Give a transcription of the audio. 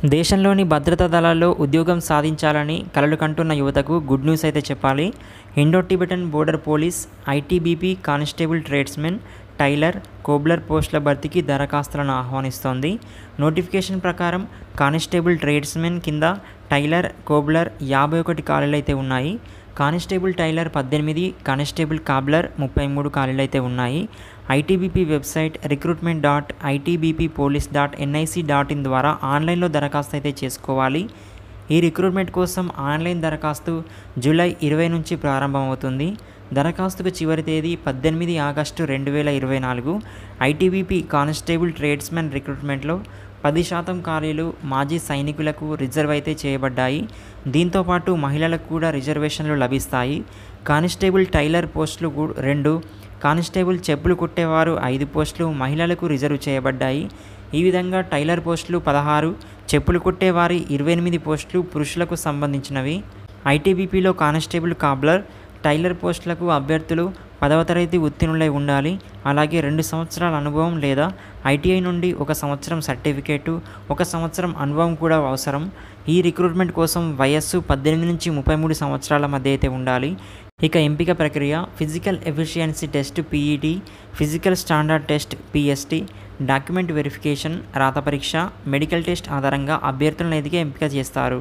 దేశంలోని భద్రతా దళాల్లో ఉద్యోగం సాధించాలని కలలు కంటున్న యువతకు గుడ్ న్యూస్ అయితే చెప్పాలి. Indo Tibetan border police, ITBP constable tradesmen, tailor, cobbler పోస్టుల భర్తీకి దరఖాస్తులను ఆహ్వానిస్తోంది. నోటిఫికేషన్ ప్రకారం కానిస్టేబుల్ ట్రేడ్స్మెన్ కింద టైలర్, కోబ్లర్ 51 ఖాళీలైతే ఉన్నాయి. కానిస్టేబుల్ టైలర్ 18, కానిస్టేబుల్ కాబ్లర్ 33 ఖాళీలైతే ఉన్నాయి. ఐటీబీపీ వెబ్సైట్ recruitment.itbppolice.nic.in ద్వారా ఆన్లైన్లో దరఖాస్తు అయితే చేసుకోవాలి. ఈ రిక్రూట్మెంట్ కోసం ఆన్లైన్ దరఖాస్తు జూలై 20 నుంచి ప్రారంభమవుతుంది. దరఖాస్తుకు చివరి తేదీ 18 ఆగస్టు 2024. ఐటీబీపీ కానిస్టేబుల్ ట్రేడ్స్మెన్ రిక్రూట్మెంట్లో 10% ఖాళీలు మాజీ సైనికులకు రిజర్వ్ అయితే చేయబడ్డాయి. దీంతోపాటు మహిళలకు కూడా రిజర్వేషన్లు లభిస్తాయి. కానిస్టేబుల్ టైలర్ పోస్టులు 2, కానిస్టేబుల్ చెప్పులు కుట్టేవారు 5 పోస్టులు మహిళలకు రిజర్వ్ చేయబడ్డాయి. ఈ విధంగా టైలర్ పోస్టులు 16, చెప్పులు కుట్టేవారి 28 పోస్టులు పురుషులకు సంబంధించినవి. ఐటీబీపీలో కానిస్టేబుల్ కాబ్లర్, టైలర్ పోస్టులకు అభ్యర్థులు 10వ తరగతి ఉత్తీర్ణులై ఉండాలి. అలాగే 2 సంవత్సరాల అనుభవం లేదా ఐటీఐ నుండి 1 సంవత్సరం సర్టిఫికేటు, 1 సంవత్సరం అనుభవం కూడా అవసరం. ఈ రిక్రూట్మెంట్ కోసం వయస్సు 18 నుంచి 33 సంవత్సరాల మధ్య అయితే ఉండాలి. ఇక ఎంపిక ప్రక్రియ physical efficiency test PET, physical standard test PST, document verification, రాత పరీక్ష, మెడికల్ టెస్ట్ ఆధారంగా అభ్యర్థులను ఎంపిక చేస్తారు.